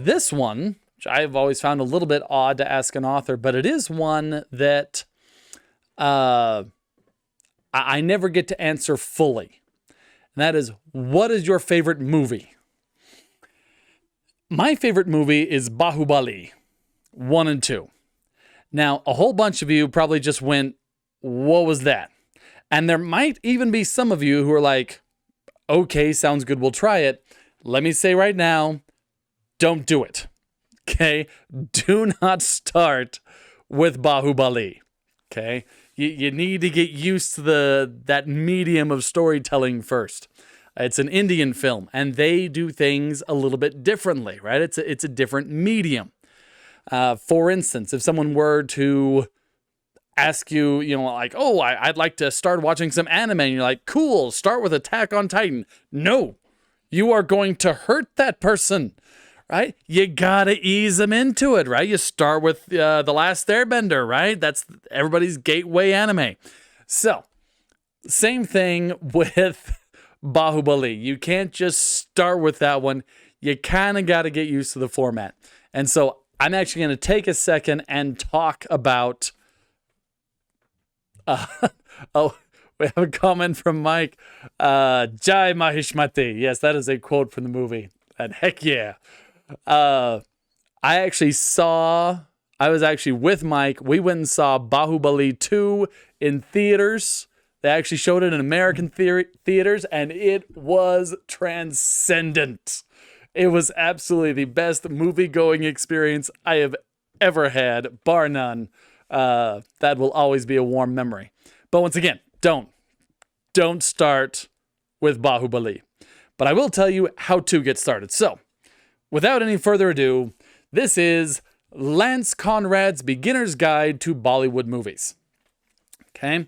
This one, which I've always found a little bit odd to ask an author, but it is one that I never get to answer fully. And that is, what is your favorite movie? My favorite movie is Bahubali 1 and 2. Now, a whole bunch of you probably just went, what was that? And there might even be some of you who are like, okay, sounds good, we'll try it. Let me say right now, don't do it. Okay? Do not start with Bahubali. Okay? You need to get used to that medium of storytelling first. It's an Indian film, and they do things a little bit differently, right? It's a different medium. For instance, if someone were to ask you, like, oh, I'd like to start watching some anime, and you're like, cool, start with Attack on Titan. No, you are going to hurt that person, right? You gotta ease them into it, right? You start with The Last Airbender, right? That's everybody's gateway anime. So, same thing with Bahubali. You can't just start with that one. You kind of got to get used to the format. And so I'm actually going to take a second and talk about... oh, we have a comment from Mike. Jai Mahishmati. Yes, that is a quote from the movie. And heck yeah. I was actually with Mike. We went and saw Bahubali 2 in theaters. They actually showed it in American theaters, and it was transcendent. It was absolutely the best movie-going experience I have ever had, bar none. That will always be a warm memory. But once again, don't start with Bahubali. But I will tell you how to get started. So, without any further ado, this is Lance Conrad's Beginner's Guide to Bollywood Movies. Okay?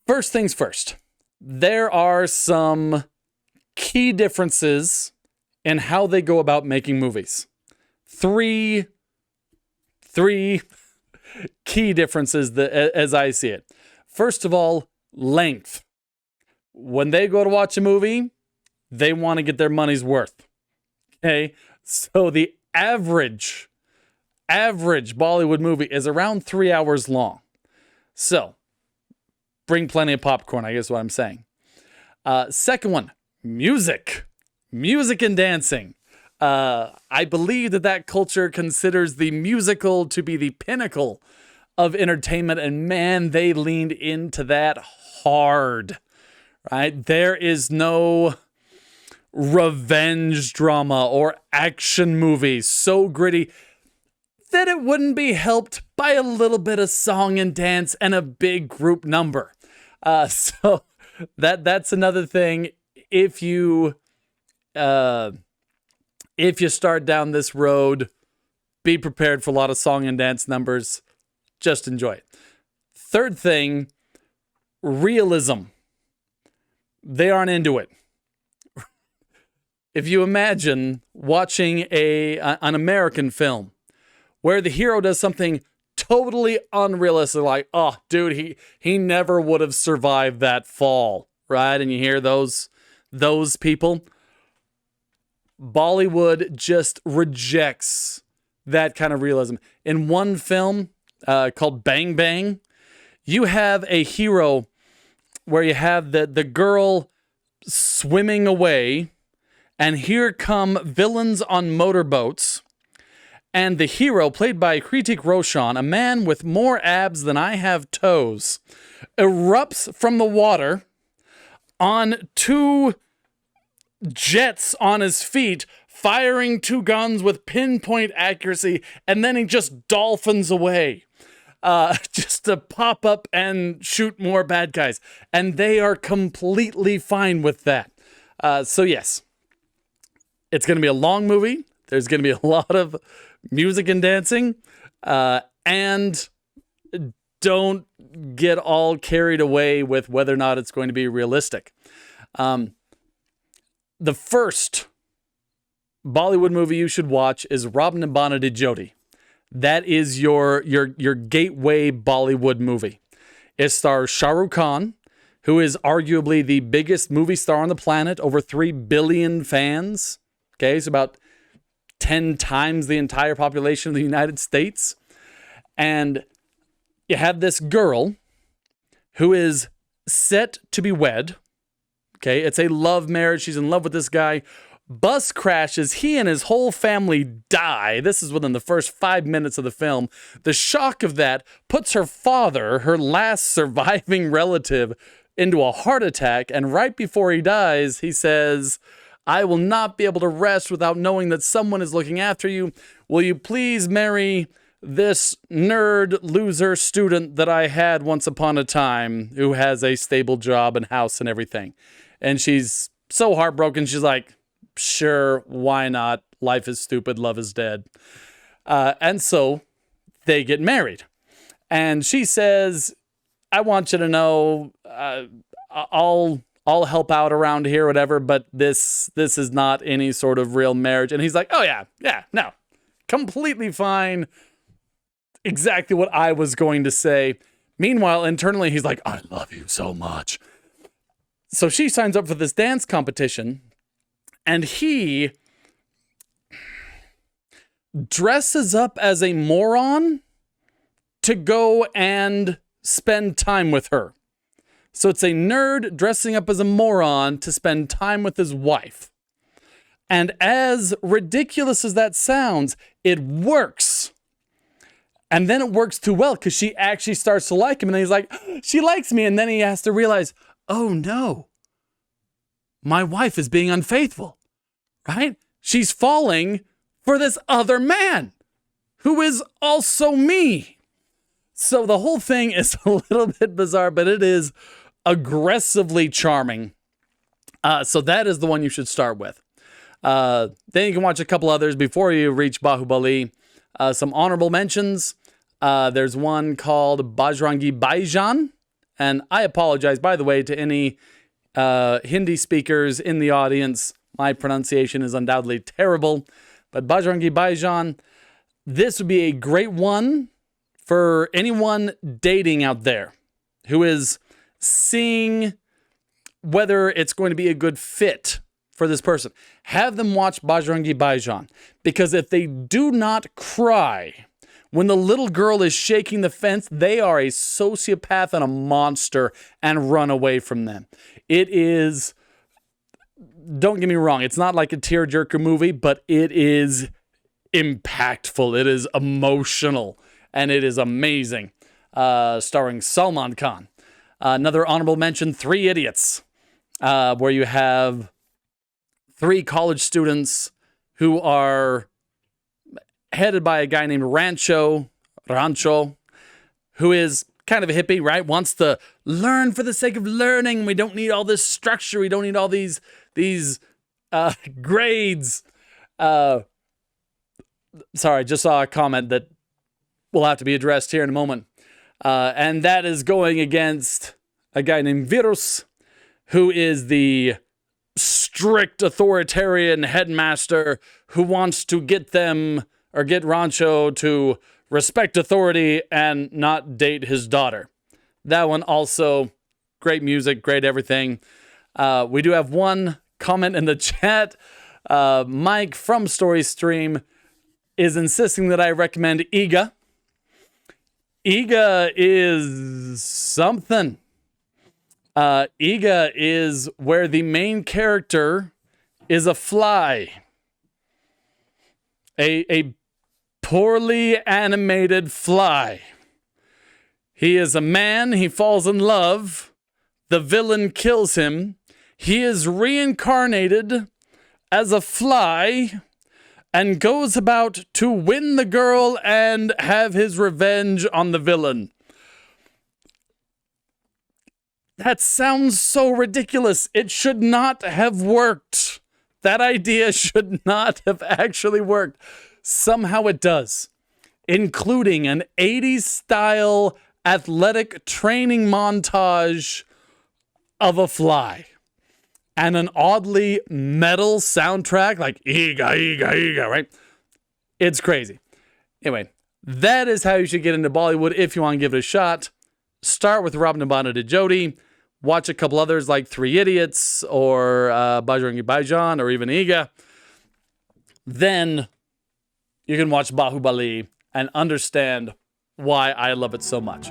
First things first, there are some key differences in how they go about making movies. Three key differences as I see it. First of all, length. When they go to watch a movie, they want to get their money's worth. Okay? So the average Bollywood movie is around 3 hours long. So, bring plenty of popcorn, I guess what I'm saying. Second one, music. Music and dancing. I believe that culture considers the musical to be the pinnacle of entertainment, and man, they leaned into that hard, right? There is no revenge drama or action movie so gritty that it wouldn't be helped by a little bit of song and dance and a big group number. So that's another thing. If you start down this road, be prepared for a lot of song and dance numbers. Just enjoy it. Third thing, realism. They aren't into it. If you imagine watching an American film where the hero does something totally unrealistic, like, oh, dude, he never would have survived that fall, right? And you hear those people. Bollywood just rejects that kind of realism. In one film called Bang Bang, you have a hero where you have the girl swimming away, and here come villains on motorboats. And the hero, played by Hrithik Roshan, a man with more abs than I have toes, erupts from the water on 2 jets on his feet, firing 2 guns with pinpoint accuracy, and then he just dolphins away. Just to pop up and shoot more bad guys. And they are completely fine with that. So yes, it's going to be a long movie. There's going to be a lot of music and dancing, and don't get all carried away with whether or not it's going to be realistic. The first Bollywood movie you should watch is Rob Nibbana Di Jyoti. That is your gateway Bollywood movie. It stars Shah Rukh Khan, who is arguably the biggest movie star on the planet, over 3 billion fans. Okay, it's about 10 times the entire population of the United States. And you have this girl who is set to be wed. Okay, it's a love marriage. She's in love with this guy. Bus crashes. He and his whole family die. This is within the first 5 minutes of the film. The shock of that puts her father, her last surviving relative, into a heart attack. And right before he dies, he says, I will not be able to rest without knowing that someone is looking after you. Will you please marry this nerd loser student that I had once upon a time who has a stable job and house and everything? And she's so heartbroken. She's like, sure, why not? Life is stupid. Love is dead. And so they get married. And she says, I want you to know, I'll help out around here, whatever, but this is not any sort of real marriage. And he's like, oh yeah, no, completely fine. Exactly what I was going to say. Meanwhile, internally, he's like, I love you so much. So she signs up for this dance competition, and he dresses up as a moron to go and spend time with her. So it's a nerd dressing up as a moron to spend time with his wife. And as ridiculous as that sounds, it works. And then it works too well because she actually starts to like him. And then he's like, she likes me. And then he has to realize, oh no, my wife is being unfaithful, right? She's falling for this other man who is also me. So the whole thing is a little bit bizarre, but it is aggressively charming. So that is the one you should start with. Then you can watch a couple others before you reach Bahubali. Some honorable mentions. There's one called Bajrangi Bhaijaan. And I apologize, by the way, to any Hindi speakers in the audience. My pronunciation is undoubtedly terrible. But Bajrangi Bhaijaan, this would be a great one for anyone dating out there who is seeing whether it's going to be a good fit for this person. Have them watch Bajrangi Bhaijaan, because if they do not cry when the little girl is shaking the fence, they are a sociopath and a monster, and run away from them. It is, don't get me wrong, it's not like a tearjerker movie, but it is impactful. It is emotional, and it is amazing. Starring Salman Khan. Another honorable mention, Three Idiots, where you have three college students who are headed by a guy named Rancho, who is kind of a hippie, right? Wants to learn for the sake of learning. We don't need all this structure. We don't need all these grades. Sorry, just saw a comment that will have to be addressed here in a moment. And that is going against a guy named Virus, who is the strict authoritarian headmaster who wants to get them, or get Rancho to respect authority and not date his daughter. That one also, great music, great everything. We do have one comment in the chat. Mike from Story Stream is insisting that I recommend Iga. Iga is something. Iga is where the main character is a fly. A poorly animated fly. He is a man, he falls in love, the villain kills him, he is reincarnated as a fly, and goes about to win the girl and have his revenge on the villain. That sounds so ridiculous. It should not have worked. That idea should not have actually worked. Somehow it does, including an 80s style athletic training montage of a fly and an oddly metal soundtrack like Iga, Iga, Iga, right? It's crazy. Anyway, that is how you should get into Bollywood if you want to give it a shot. Start with Rob Nabana de Jodi. Watch a couple others like Three Idiots or Bajrangi Bhaijaan or even Iga. Then you can watch Bahubali and understand why I love it so much.